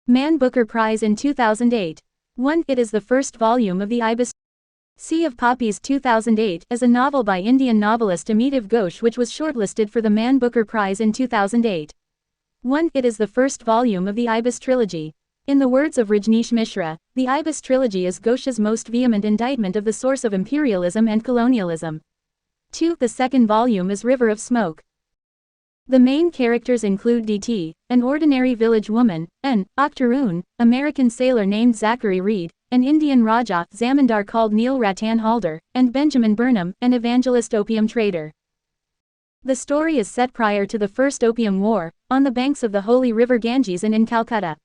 Man Booker Prize in 2008. 1. It is the first volume of the Ibis Sea of Poppies 2008 as a novel by Indian novelist Amitav Ghosh, which was shortlisted for the Man Booker Prize in 2008. 1. It is the first volume of the Ibis trilogy. In the words of Rajneesh Mishra, the Ibis trilogy is Ghosh's most vehement indictment of the source of imperialism and colonialism. 2. The second volume is River of Smoke. The main characters include DT, an ordinary village woman, an octoroon, American sailor named Zachary Reed, an Indian Raja, Zamindar called Neil Ratan Halder, and Benjamin Burnham, an evangelist opium trader. The story is set prior to the First Opium War, on the banks of the holy river Ganges and in Calcutta.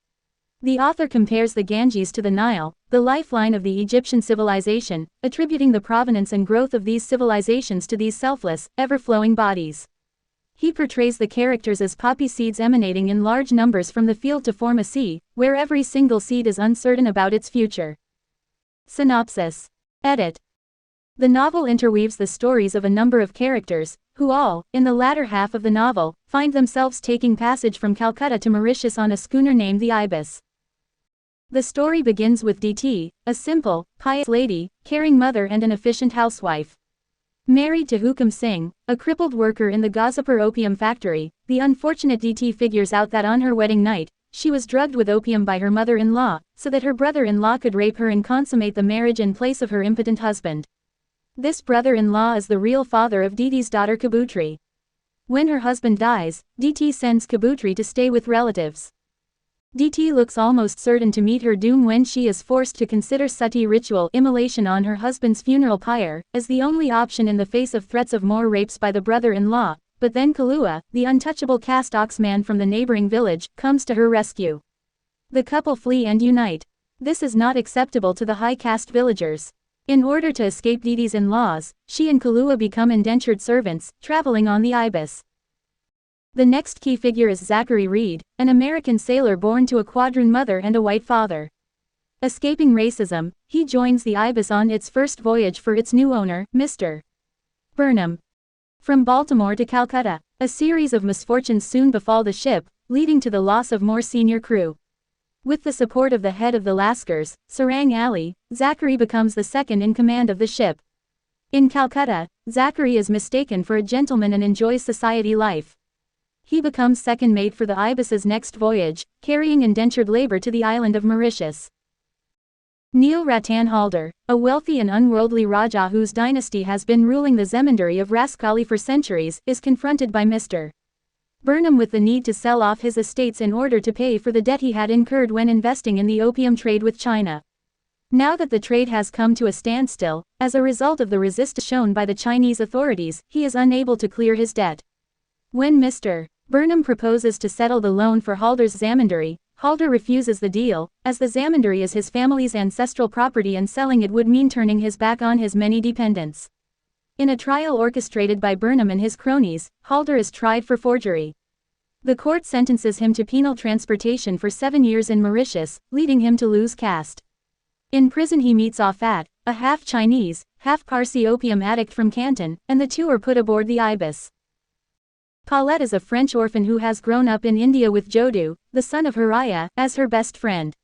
The author compares the Ganges to the Nile, the lifeline of the Egyptian civilization, attributing the provenance and growth of these civilizations to these selfless, ever-flowing bodies. He portrays the characters as poppy seeds emanating in large numbers from the field to form a sea, where every single seed is uncertain about its future. Synopsis. Edit. The novel interweaves the stories of a number of characters, who all, in the latter half of the novel, find themselves taking passage from Calcutta to Mauritius on a schooner named the Ibis. The story begins with DT, a simple, pious lady, caring mother and an efficient housewife. Married to Hukam Singh, a crippled worker in the Gazipur opium factory, the unfortunate DT figures out that on her wedding night, she was drugged with opium by her mother-in-law, so that her brother-in-law could rape her and consummate the marriage in place of her impotent husband. This brother-in-law is the real father of DT's daughter Kabutri. When her husband dies, DT sends Kabutri to stay with relatives. DT looks almost certain to meet her doom when she is forced to consider sati ritual immolation on her husband's funeral pyre, as the only option in the face of threats of more rapes by the brother-in-law, but then Kalua, the untouchable caste oxman from the neighboring village, comes to her rescue. The couple flee and unite. This is not acceptable to the high caste villagers. In order to escape DT's in-laws, she and Kalua become indentured servants, traveling on the Ibis. The next key figure is Zachary Reed, an American sailor born to a quadroon mother and a white father. Escaping racism, he joins the Ibis on its first voyage for its new owner, Mr. Burnham. From Baltimore to Calcutta, a series of misfortunes soon befall the ship, leading to the loss of more senior crew. With the support of the head of the Lascars, Sarang Ali, Zachary becomes the second in command of the ship. In Calcutta, Zachary is mistaken for a gentleman and enjoys society life. He becomes second mate for the Ibis's next voyage, carrying indentured labor to the island of Mauritius. Neil Ratan Halder, a wealthy and unworldly Raja whose dynasty has been ruling the Zemindari of Raskali for centuries, is confronted by Mr. Burnham with the need to sell off his estates in order to pay for the debt he had incurred when investing in the opium trade with China. Now that the trade has come to a standstill, as a result of the resistance shown by the Chinese authorities, he is unable to clear his debt. When Mr. Burnham proposes to settle the loan for Halder's Zamindari, Halder refuses the deal, as the Zamindari is his family's ancestral property and selling it would mean turning his back on his many dependents. In a trial orchestrated by Burnham and his cronies, Halder is tried for forgery. The court sentences him to penal transportation for 7 years in Mauritius, leading him to lose caste. In prison he meets Afat, a half-Chinese, half-Parsi opium addict from Canton, and the two are put aboard the Ibis. Paulette is a French orphan who has grown up in India with Jodu, the son of Haraya, as her best friend.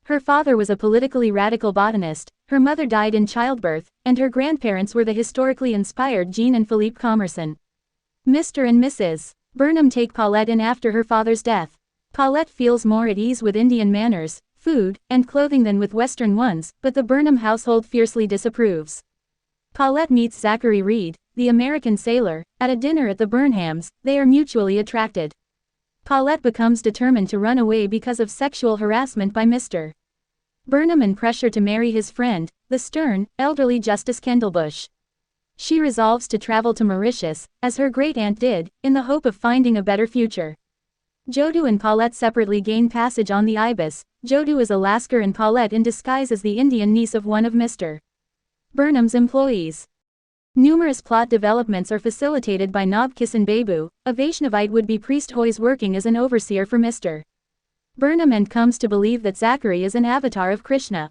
Her father was a politically radical botanist, her mother died in childbirth, and her grandparents were the historically inspired Jean and Philippe Commerson. Mr. and Mrs. Burnham take Paulette in after her father's death. Paulette feels more at ease with Indian manners, food, and clothing than with Western ones, but the Burnham household fiercely disapproves. Paulette meets Zachary Reed, the American sailor, at a dinner at the Burnhams. They are mutually attracted. Paulette becomes determined to run away because of sexual harassment by Mr. Burnham and pressure to marry his friend, the stern, elderly Justice Kendallbush. She resolves to travel to Mauritius, as her great-aunt did, in the hope of finding a better future. Jodu and Paulette separately gain passage on the Ibis. Jodu is a Lascar and Paulette in disguise as the Indian niece of one of Mr. Burnham's employees. Numerous plot developments are facilitated by Nob Kisan Babu, a Vaishnavite would-be priest who is working as an overseer for Mr. Burnham and comes to believe that Zachary is an avatar of Krishna.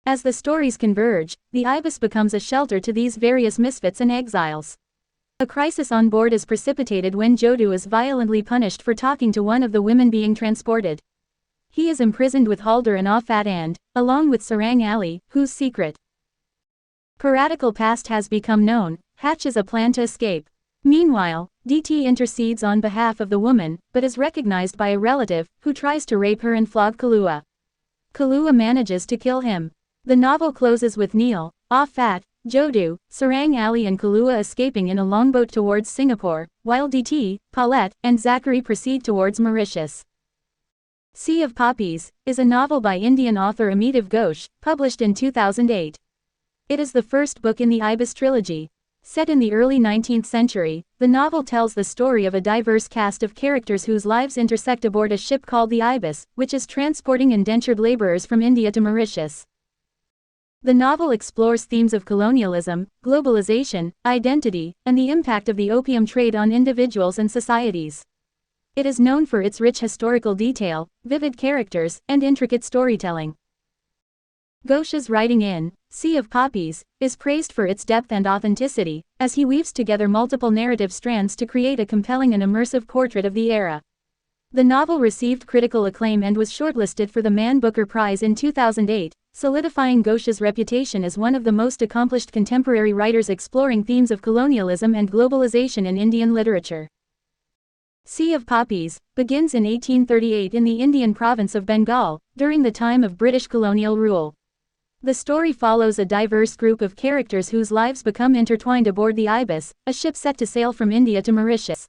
As the stories converge, the Ibis becomes a shelter to these various misfits and exiles. A crisis on board is precipitated when Jodu is violently punished for talking to one of the women being transported. He is imprisoned with Halder and Afat and, along with Sarang Ali, whose secret piratical past has become known, hatches a plan to escape. Meanwhile, DT intercedes on behalf of the woman, but is recognized by a relative, who tries to rape her and flog Kalua. Kalua manages to kill him. The novel closes with Neil, Afat, Jodu, Sarang Ali and Kalua escaping in a longboat towards Singapore, while DT, Paulette, and Zachary proceed towards Mauritius. Sea of Poppies is a novel by Indian author Amitav Ghosh, published in 2008. It is the first book in the Ibis trilogy. Set in the early 19th century, the novel tells the story of a diverse cast of characters whose lives intersect aboard a ship called the Ibis, which is transporting indentured laborers from India to Mauritius. The novel explores themes of colonialism, globalization, identity, and the impact of the opium trade on individuals and societies. It is known for its rich historical detail, vivid characters, and intricate storytelling. Ghosh's writing in Sea of Poppies is praised for its depth and authenticity, as he weaves together multiple narrative strands to create a compelling and immersive portrait of the era. The novel received critical acclaim and was shortlisted for the Man Booker Prize in 2008, solidifying Ghosh's reputation as one of the most accomplished contemporary writers exploring themes of colonialism and globalization in Indian literature. Sea of Poppies begins in 1838 in the Indian province of Bengal, during the time of British colonial rule. The story follows a diverse group of characters whose lives become intertwined aboard the Ibis, a ship set to sail from India to Mauritius.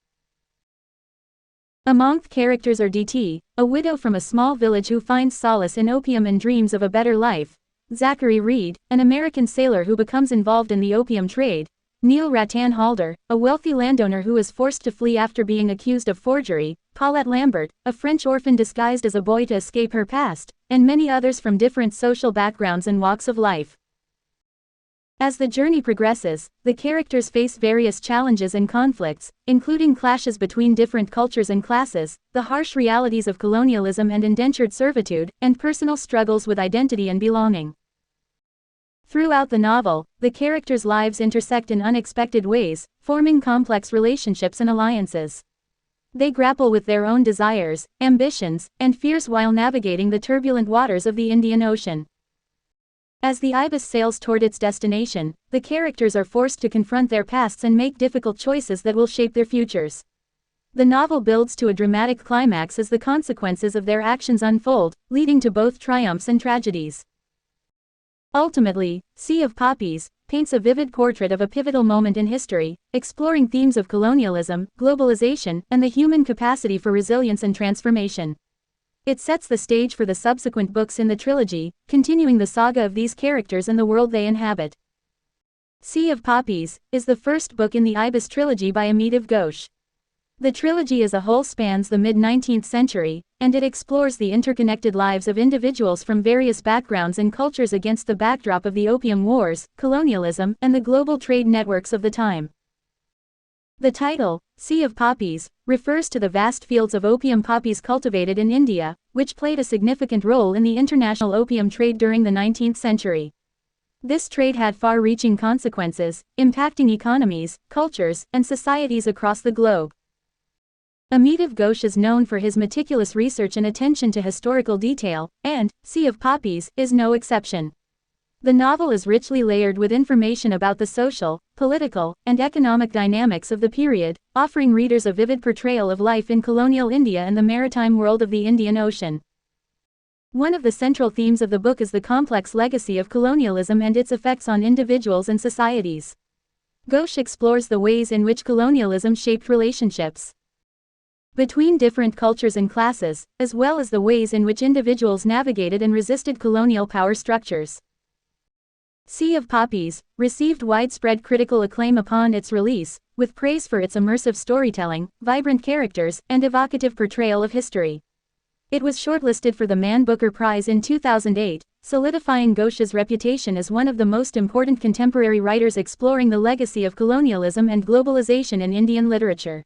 Among the characters are DT, a widow from a small village who finds solace in opium and dreams of a better life; Zachary Reed, an American sailor who becomes involved in the opium trade; Neil Ratan Halder, a wealthy landowner who is forced to flee after being accused of forgery; Paulette Lambert, a French orphan disguised as a boy to escape her past, and many others from different social backgrounds and walks of life. As the journey progresses, the characters face various challenges and conflicts, including clashes between different cultures and classes, the harsh realities of colonialism and indentured servitude, and personal struggles with identity and belonging. Throughout the novel, the characters' lives intersect in unexpected ways, forming complex relationships and alliances. They grapple with their own desires, ambitions, and fears while navigating the turbulent waters of the Indian Ocean. As the Ibis sails toward its destination, the characters are forced to confront their pasts and make difficult choices that will shape their futures. The novel builds to a dramatic climax as the consequences of their actions unfold, leading to both triumphs and tragedies. Ultimately, Sea of Poppies paints a vivid portrait of a pivotal moment in history, exploring themes of colonialism, globalization, and the human capacity for resilience and transformation. It sets the stage for the subsequent books in the trilogy, continuing the saga of these characters and the world they inhabit. Sea of Poppies is the first book in the Ibis trilogy by Amitav Ghosh. The trilogy as a whole spans the mid-19th century, and it explores the interconnected lives of individuals from various backgrounds and cultures against the backdrop of the opium wars, colonialism, and the global trade networks of the time. The title, Sea of Poppies, refers to the vast fields of opium poppies cultivated in India, which played a significant role in the international opium trade during the 19th century. This trade had far-reaching consequences, impacting economies, cultures, and societies across the globe. Amitav Ghosh is known for his meticulous research and attention to historical detail, and Sea of Poppies is no exception. The novel is richly layered with information about the social, political, and economic dynamics of the period, offering readers a vivid portrayal of life in colonial India and the maritime world of the Indian Ocean. One of the central themes of the book is the complex legacy of colonialism and its effects on individuals and societies. Ghosh explores the ways in which colonialism shaped relationships between different cultures and classes, as well as the ways in which individuals navigated and resisted colonial power structures. Sea of Poppies received widespread critical acclaim upon its release, with praise for its immersive storytelling, vibrant characters, and evocative portrayal of history. It was shortlisted for the Man Booker Prize in 2008, solidifying Ghosh's reputation as one of the most important contemporary writers exploring the legacy of colonialism and globalization in Indian literature.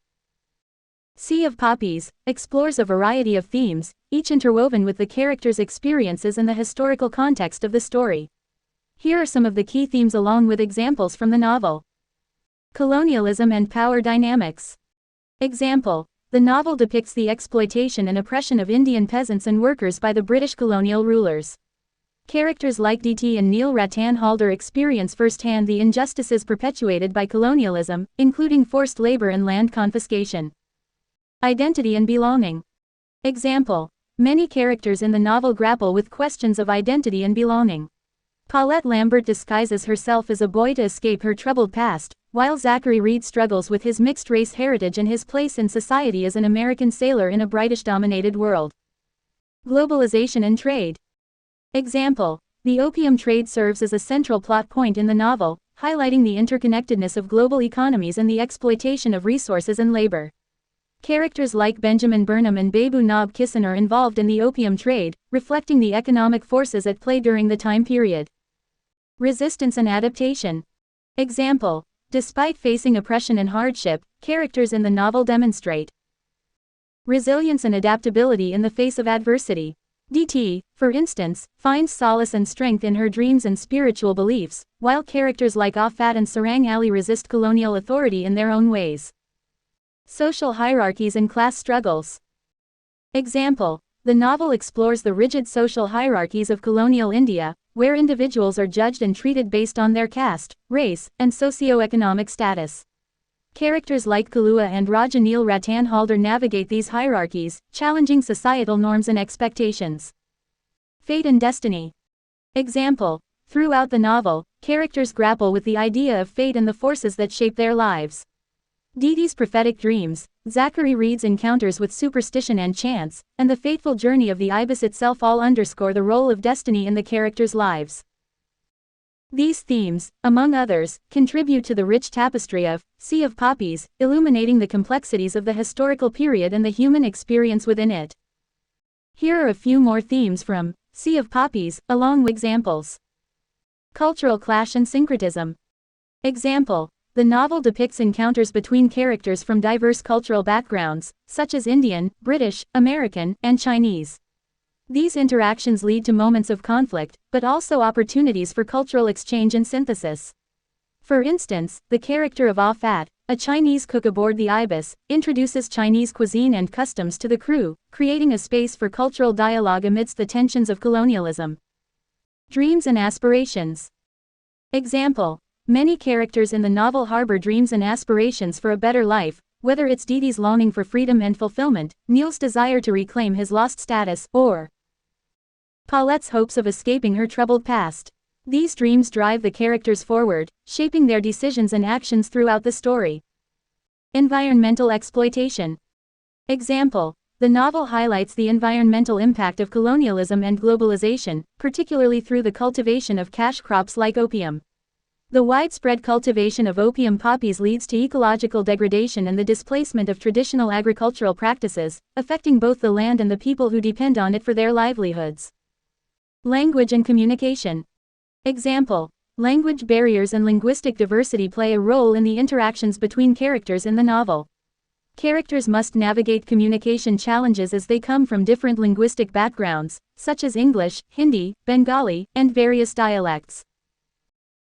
Sea of Poppies explores a variety of themes, each interwoven with the characters' experiences and the historical context of the story. Here are some of the key themes along with examples from the novel. Colonialism and power dynamics. Example: The novel depicts the exploitation and oppression of Indian peasants and workers by the British colonial rulers. Characters like DT and Neil Ratan Halder experience firsthand the injustices perpetuated by colonialism, including forced labor and land confiscation. Identity and belonging. Example. Many characters in the novel grapple with questions of identity and belonging. Paulette Lambert disguises herself as a boy to escape her troubled past, while Zachary Reed struggles with his mixed-race heritage and his place in society as an American sailor in a British-dominated world. Globalization and trade. Example. The opium trade serves as a central plot point in the novel, highlighting the interconnectedness of global economies and the exploitation of resources and labor. Characters like Benjamin Burnham and Babu Nob Kisan are involved in the opium trade, reflecting the economic forces at play during the time period. Resistance and adaptation. Example. Despite facing oppression and hardship, characters in the novel demonstrate resilience and adaptability in the face of adversity. DT, for instance, finds solace and strength in her dreams and spiritual beliefs, while characters like Afat and Sarang Ali resist colonial authority in their own ways. Social hierarchies and class struggles. Example. The novel explores the rigid social hierarchies of colonial India, where individuals are judged and treated based on their caste, race, and socio-economic status. Characters like Kalua and Raja Neil Ratan Halder navigate these hierarchies, challenging societal norms and expectations. Fate and destiny. Example. Throughout the novel, characters grapple with the idea of fate and the forces that shape their lives. Dee prophetic dreams, Zachary Reed's encounters with superstition and chance, and the fateful journey of the ibis itself all underscore the role of destiny in the characters' lives. These themes, among others, contribute to the rich tapestry of Sea of Poppies, illuminating the complexities of the historical period and the human experience within it. Here are a few more themes from Sea of Poppies, along with examples. Cultural clash and syncretism. Example. The novel depicts encounters between characters from diverse cultural backgrounds, such as Indian, British, American, and Chinese. These interactions lead to moments of conflict, but also opportunities for cultural exchange and synthesis. For instance, the character of Afat, a Chinese cook aboard the Ibis, introduces Chinese cuisine and customs to the crew, creating a space for cultural dialogue amidst the tensions of colonialism. Dreams and aspirations. Example. Many characters in the novel harbor dreams and aspirations for a better life, whether it's Didi's longing for freedom and fulfillment, Neil's desire to reclaim his lost status, or Paulette's hopes of escaping her troubled past. These dreams drive the characters forward, shaping their decisions and actions throughout the story. Environmental exploitation. Example. The novel highlights the environmental impact of colonialism and globalization, particularly through the cultivation of cash crops like opium. The widespread cultivation of opium poppies leads to ecological degradation and the displacement of traditional agricultural practices, affecting both the land and the people who depend on it for their livelihoods. Language and communication. Example. Language barriers and linguistic diversity play a role in the interactions between characters in the novel. Characters must navigate communication challenges as they come from different linguistic backgrounds, such as English, Hindi, Bengali, and various dialects.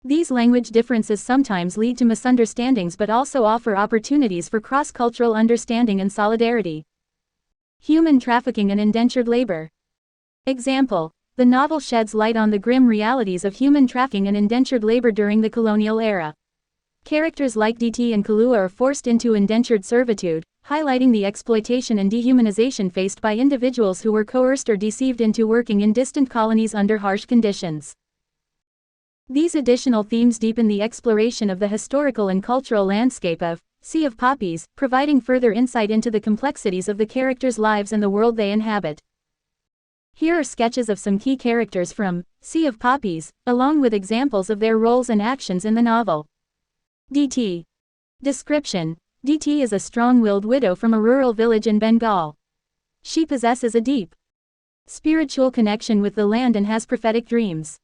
These language differences sometimes lead to misunderstandings but also offer opportunities for cross-cultural understanding and solidarity. Human trafficking and indentured labor. Example. The novel sheds light on the grim realities of human trafficking and indentured labor during the colonial era. Characters like DT and Kalua are forced into indentured servitude, highlighting the exploitation and dehumanization faced by individuals who were coerced or deceived into working in distant colonies under harsh conditions. These additional themes deepen the exploration of the historical and cultural landscape of Sea of Poppies, providing further insight into the complexities of the characters' lives and the world they inhabit. Here are sketches of some key characters from Sea of Poppies, along with examples of their roles and actions in the novel. DT. Description. DT is a strong-willed widow from a rural village in Bengal. She possesses a deep spiritual connection with the land and has prophetic dreams.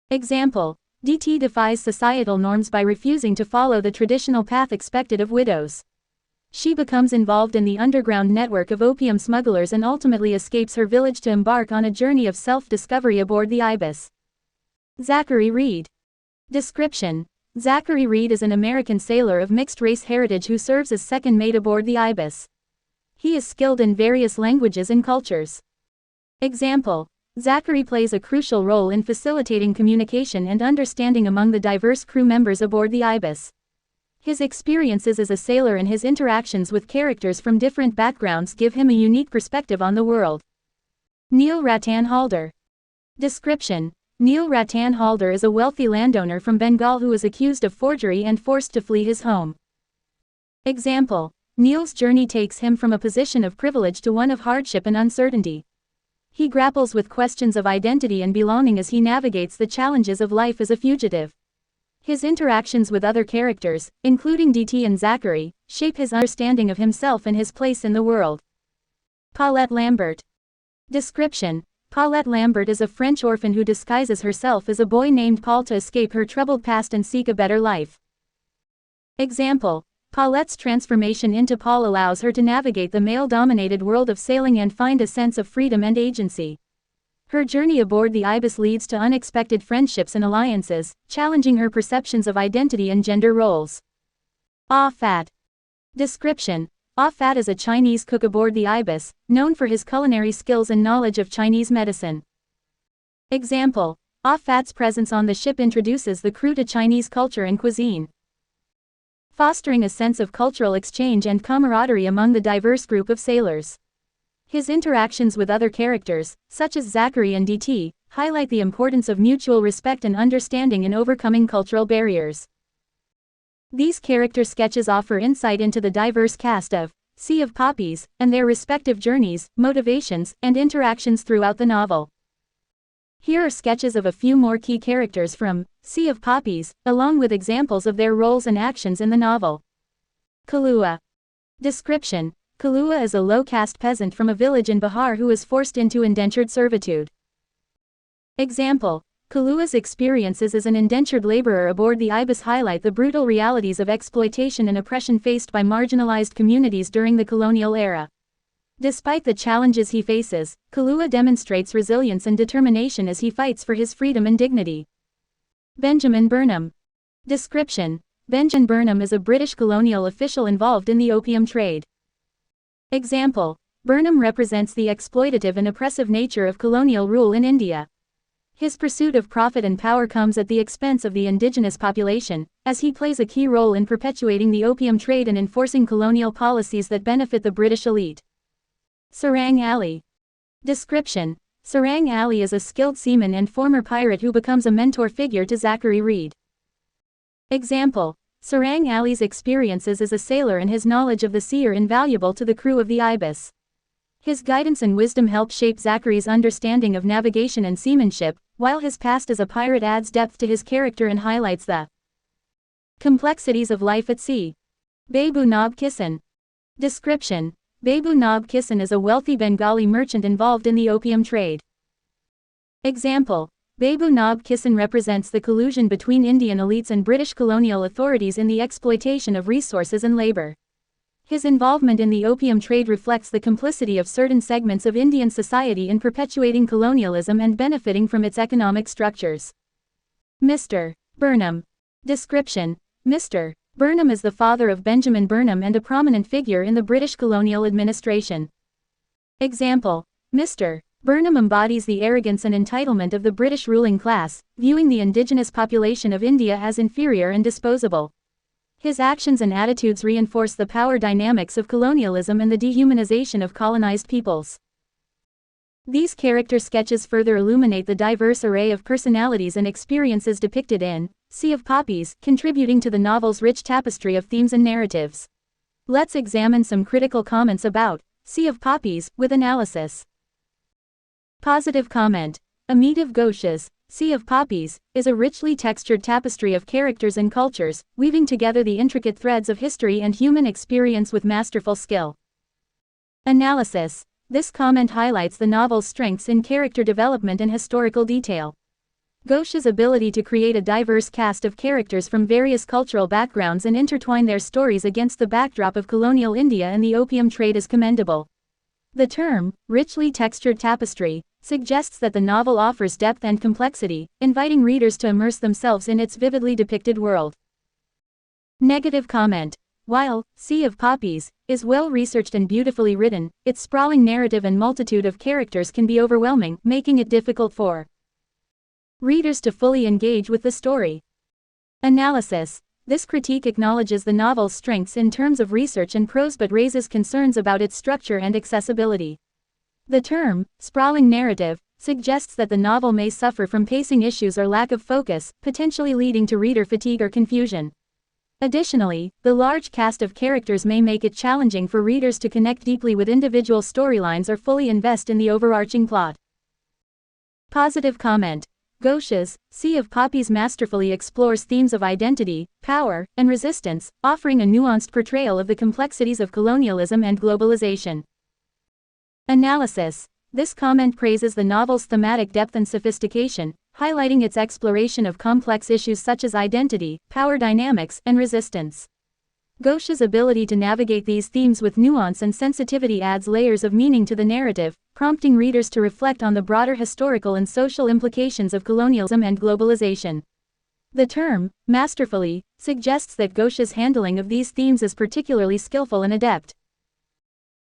Example. DT defies societal norms by refusing to follow the traditional path expected of widows. She becomes involved in the underground network of opium smugglers and ultimately escapes her village to embark on a journey of self-discovery aboard the Ibis. Zachary Reed. Description. Zachary Reed is an American sailor of mixed-race heritage who serves as second mate aboard the Ibis. He is skilled in various languages and cultures. Example: Zachary plays a crucial role in facilitating communication and understanding among the diverse crew members aboard the Ibis. His experiences as a sailor and his interactions with characters from different backgrounds give him a unique perspective on the world. Neil Ratan Halder. Description: Neil Ratan Halder is a wealthy landowner from Bengal who is accused of forgery and forced to flee his home. Example: Neil's journey takes him from a position of privilege to one of hardship and uncertainty. He grapples with questions of identity and belonging as he navigates the challenges of life as a fugitive. His interactions with other characters, including DT and Zachary, shape his understanding of himself and his place in the world. Paulette Lambert. Description: Paulette Lambert is a French orphan who disguises herself as a boy named Paul to escape her troubled past and seek a better life. Example: Paulette's transformation into Paul allows her to navigate the male-dominated world of sailing and find a sense of freedom and agency. Her journey aboard the Ibis leads to unexpected friendships and alliances, challenging her perceptions of identity and gender roles. Ah Fat. Description: Ah Fat is a Chinese cook aboard the Ibis, known for his culinary skills and knowledge of Chinese medicine. Example: Ah Fat's presence on the ship introduces the crew to Chinese culture and cuisine, fostering a sense of cultural exchange and camaraderie among the diverse group of sailors. His interactions with other characters, such as Zachary and DT, highlight the importance of mutual respect and understanding in overcoming cultural barriers. These character sketches offer insight into the diverse cast of Sea of Poppies, and their respective journeys, motivations, and interactions throughout the novel. Here are sketches of a few more key characters from Sea of Poppies, along with examples of their roles and actions in the novel. Kalua. Description: Kalua is a low-caste peasant from a village in Bihar who is forced into indentured servitude. Example: Kalua's experiences as an indentured laborer aboard the Ibis highlight the brutal realities of exploitation and oppression faced by marginalized communities during the colonial era. Despite the challenges he faces, Kalua demonstrates resilience and determination as he fights for his freedom and dignity. Benjamin Burnham. Description: Benjamin Burnham is a British colonial official involved in the opium trade. Example: Burnham represents the exploitative and oppressive nature of colonial rule in India. His pursuit of profit and power comes at the expense of the indigenous population, as he plays a key role in perpetuating the opium trade and enforcing colonial policies that benefit the British elite. Sarang Ali. Description: Sarang Ali is a skilled seaman and former pirate who becomes a mentor figure to Zachary Reed. Example: Sarang Ali's experiences as a sailor and his knowledge of the sea are invaluable to the crew of the Ibis. His guidance and wisdom help shape Zachary's understanding of navigation and seamanship, while his past as a pirate adds depth to his character and highlights the complexities of life at sea. Babu Nab Kisan. Description: Babu Nab Kisan is a wealthy Bengali merchant involved in the opium trade. Example: Babu Nab Kisan represents the collusion between Indian elites and British colonial authorities in the exploitation of resources and labor. His involvement in the opium trade reflects the complicity of certain segments of Indian society in perpetuating colonialism and benefiting from its economic structures. Mr. Burnham. Description: Mr. Burnham is the father of Benjamin Burnham and a prominent figure in the British colonial administration. Example: Mr. Burnham embodies the arrogance and entitlement of the British ruling class, viewing the indigenous population of India as inferior and disposable. His actions and attitudes reinforce the power dynamics of colonialism and the dehumanization of colonized peoples. These character sketches further illuminate the diverse array of personalities and experiences depicted in Sea of Poppies, contributing to the novel's rich tapestry of themes and narratives. Let's examine some critical comments about Sea of Poppies, with analysis. Positive comment: Amitav Ghosh's Sea of Poppies is a richly textured tapestry of characters and cultures, weaving together the intricate threads of history and human experience with masterful skill. Analysis: This comment highlights the novel's strengths in character development and historical detail. Ghosh's ability to create a diverse cast of characters from various cultural backgrounds and intertwine their stories against the backdrop of colonial India and the opium trade is commendable. The term, richly textured tapestry, suggests that the novel offers depth and complexity, inviting readers to immerse themselves in its vividly depicted world. Negative comment: While Sea of Poppies is well-researched and beautifully written, its sprawling narrative and multitude of characters can be overwhelming, making it difficult for readers to fully engage with the story. Analysis. This critique acknowledges the novel's strengths in terms of research and prose but raises concerns about its structure and accessibility. The term, sprawling narrative, suggests that the novel may suffer from pacing issues or lack of focus, potentially leading to reader fatigue or confusion. Additionally, the large cast of characters may make it challenging for readers to connect deeply with individual storylines or fully invest in the overarching plot. Positive comment. Ghosh's Sea of Poppies masterfully explores themes of identity, power, and resistance, offering a nuanced portrayal of the complexities of colonialism and globalization. Analysis. This comment praises the novel's thematic depth and sophistication, highlighting its exploration of complex issues such as identity, power dynamics, and resistance. Ghosh's ability to navigate these themes with nuance and sensitivity adds layers of meaning to the narrative, prompting readers to reflect on the broader historical and social implications of colonialism and globalization. The term, masterfully, suggests that Ghosh's handling of these themes is particularly skillful and adept.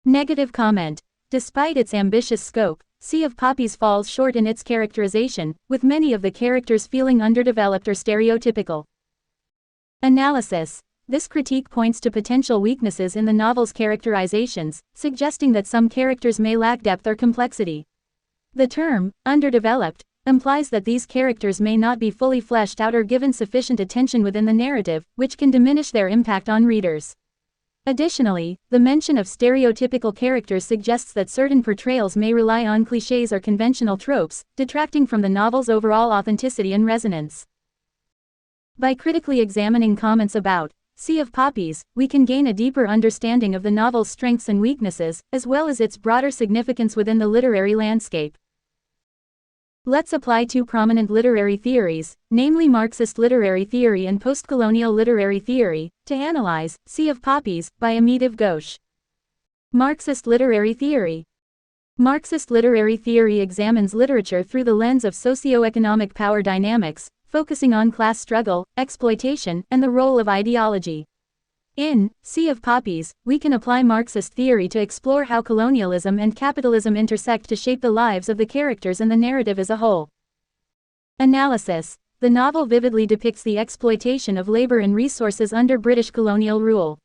Negative comment. Despite its ambitious scope, Sea of Poppies falls short in its characterization, with many of the characters feeling underdeveloped or stereotypical. Analysis. This critique points to potential weaknesses in the novel's characterizations, suggesting that some characters may lack depth or complexity. The term, underdeveloped, implies that these characters may not be fully fleshed out or given sufficient attention within the narrative, which can diminish their impact on readers. Additionally, the mention of stereotypical characters suggests that certain portrayals may rely on clichés or conventional tropes, detracting from the novel's overall authenticity and resonance. By critically examining comments about Sea of Poppies, we can gain a deeper understanding of the novel's strengths and weaknesses, as well as its broader significance within the literary landscape. Let's apply two prominent literary theories, namely Marxist literary theory and postcolonial literary theory, to analyze Sea of Poppies by Amitav Ghosh. Marxist literary theory. Marxist literary theory examines literature through the lens of socio-economic power dynamics, focusing on class struggle, exploitation, and the role of ideology. In Sea of Poppies, we can apply Marxist theory to explore how colonialism and capitalism intersect to shape the lives of the characters and the narrative as a whole. Analysis. The novel vividly depicts the exploitation of labor and resources under British colonial rule.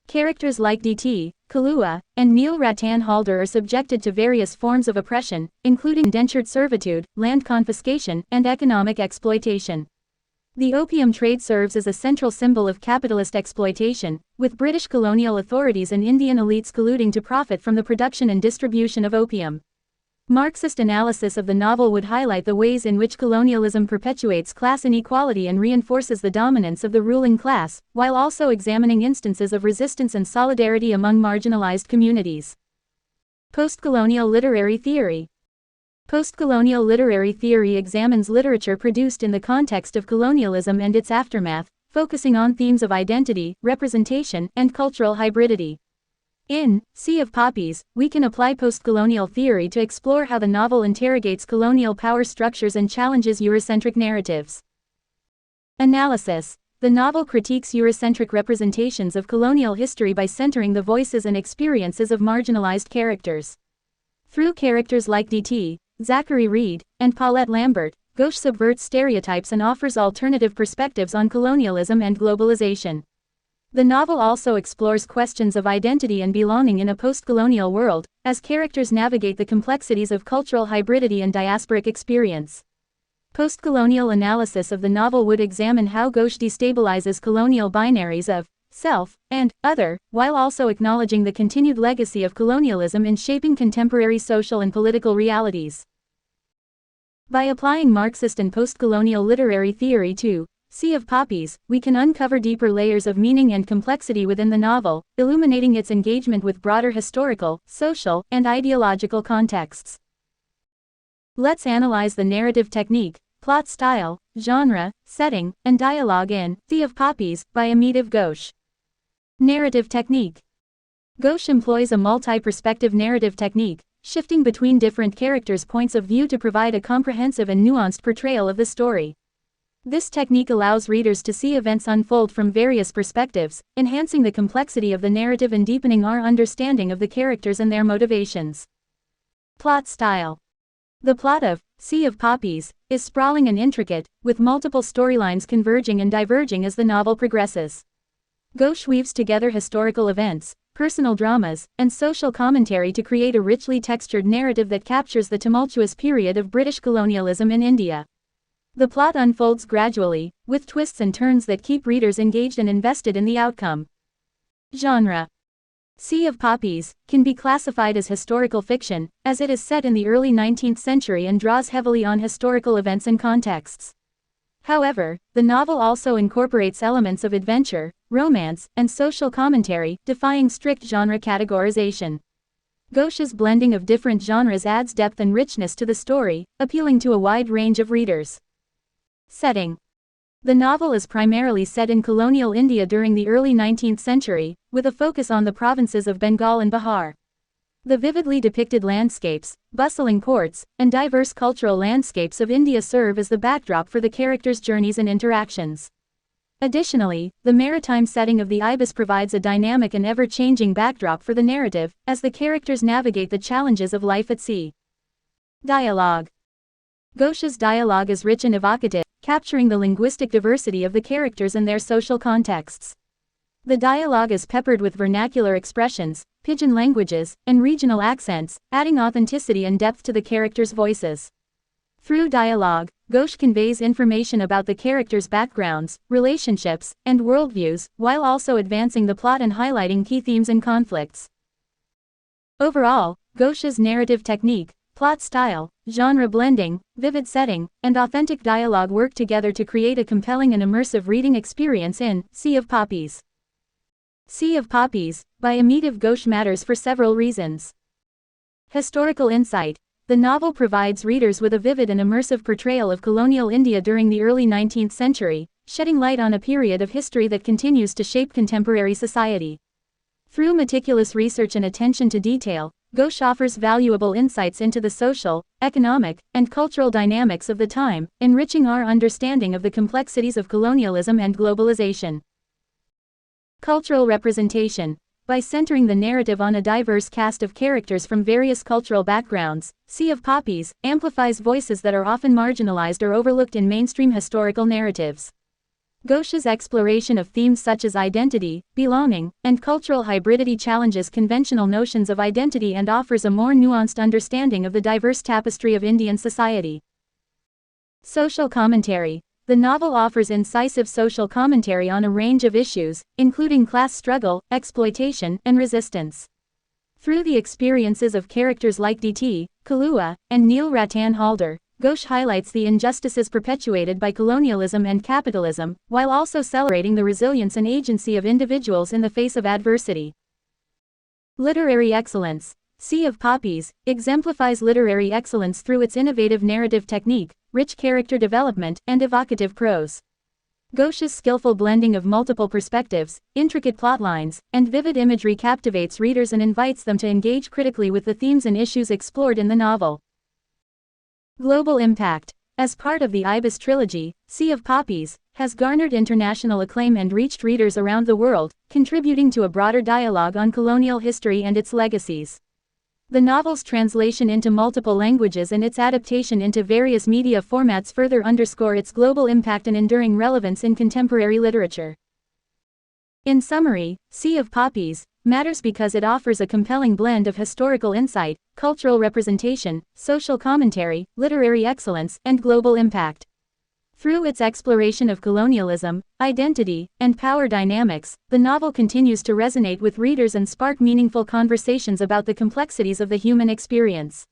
Characters like D.T., Kalua, and Neil Ratan Halder are subjected to various forms of oppression, including indentured servitude, land confiscation, and economic exploitation. The opium trade serves as a central symbol of capitalist exploitation, with British colonial authorities and Indian elites colluding to profit from the production and distribution of opium. Marxist analysis of the novel would highlight the ways in which colonialism perpetuates class inequality and reinforces the dominance of the ruling class, while also examining instances of resistance and solidarity among marginalized communities. Postcolonial literary theory. Postcolonial literary theory examines literature produced in the context of colonialism and its aftermath, focusing on themes of identity, representation, and cultural hybridity. In Sea of Poppies, we can apply postcolonial theory to explore how the novel interrogates colonial power structures and challenges Eurocentric narratives. Analysis. The novel critiques Eurocentric representations of colonial history by centering the voices and experiences of marginalized characters. Through characters like D.T., Zachary Reed, and Paulette Lambert, Ghosh subverts stereotypes and offers alternative perspectives on colonialism and globalization. The novel also explores questions of identity and belonging in a post-colonial world, as characters navigate the complexities of cultural hybridity and diasporic experience. Post-colonial analysis of the novel would examine how Ghosh destabilizes colonial binaries of self and other, while also acknowledging the continued legacy of colonialism in shaping contemporary social and political realities. By applying Marxist and post-colonial literary theory to Sea of Poppies, we can uncover deeper layers of meaning and complexity within the novel, illuminating its engagement with broader historical, social, and ideological contexts. Let's analyze the narrative technique, plot style, genre, setting, and dialogue in Sea of Poppies by Amitav Ghosh. Narrative technique. Ghosh employs a multi-perspective narrative technique, shifting between different characters' points of view to provide a comprehensive and nuanced portrayal of the story. This technique allows readers to see events unfold from various perspectives, enhancing the complexity of the narrative and deepening our understanding of the characters and their motivations. Plot style. The plot of Sea of Poppies is sprawling and intricate, with multiple storylines converging and diverging as the novel progresses. Ghosh weaves together historical events, personal dramas, and social commentary to create a richly textured narrative that captures the tumultuous period of British colonialism in India. The plot unfolds gradually, with twists and turns that keep readers engaged and invested in the outcome. Genre. Sea of Poppies can be classified as historical fiction, as it is set in the early 19th century and draws heavily on historical events and contexts. However, the novel also incorporates elements of adventure, romance, and social commentary, defying strict genre categorization. Ghosh's blending of different genres adds depth and richness to the story, appealing to a wide range of readers. Setting. The novel is primarily set in colonial India during the early 19th century, with a focus on the provinces of Bengal and Bihar. The vividly depicted landscapes, bustling courts, and diverse cultural landscapes of India serve as the backdrop for the characters' journeys and interactions. Additionally, the maritime setting of the Ibis provides a dynamic and ever-changing backdrop for the narrative, as the characters navigate the challenges of life at sea. Dialogue. Ghosh's dialogue is rich and evocative, capturing the linguistic diversity of the characters and their social contexts. The dialogue is peppered with vernacular expressions, pidgin languages, and regional accents, adding authenticity and depth to the characters' voices. Through dialogue, Ghosh conveys information about the characters' backgrounds, relationships, and worldviews, while also advancing the plot and highlighting key themes and conflicts. Overall, Ghosh's narrative technique, plot style, genre blending, vivid setting, and authentic dialogue work together to create a compelling and immersive reading experience in Sea of Poppies. Sea of Poppies, by Amitav Ghosh matters for several reasons. Historical insight. The novel provides readers with a vivid and immersive portrayal of colonial India during the early 19th century, shedding light on a period of history that continues to shape contemporary society. Through meticulous research and attention to detail, Ghosh offers valuable insights into the social, economic, and cultural dynamics of the time, enriching our understanding of the complexities of colonialism and globalization. Cultural representation. By centering the narrative on a diverse cast of characters from various cultural backgrounds, Sea of Poppies amplifies voices that are often marginalized or overlooked in mainstream historical narratives. Ghosh's exploration of themes such as identity, belonging, and cultural hybridity challenges conventional notions of identity and offers a more nuanced understanding of the diverse tapestry of Indian society. Social commentary. The novel offers incisive social commentary on a range of issues, including class struggle, exploitation, and resistance. Through the experiences of characters like D.T., Kalua, and Neil Ratan Halder, Ghosh highlights the injustices perpetuated by colonialism and capitalism, while also celebrating the resilience and agency of individuals in the face of adversity. Literary excellence. Sea of Poppies exemplifies literary excellence through its innovative narrative technique, rich character development, and evocative prose. Ghosh's skillful blending of multiple perspectives, intricate plotlines, and vivid imagery captivates readers and invites them to engage critically with the themes and issues explored in the novel. Global impact. As part of the Ibis trilogy, Sea of Poppies has garnered international acclaim and reached readers around the world, contributing to a broader dialogue on colonial history and its legacies. The novel's translation into multiple languages and its adaptation into various media formats further underscore its global impact and enduring relevance in contemporary literature. In summary, Sea of Poppies matters because it offers a compelling blend of historical insight, cultural representation, social commentary, literary excellence, and global impact. Through its exploration of colonialism, identity, and power dynamics, the novel continues to resonate with readers and spark meaningful conversations about the complexities of the human experience.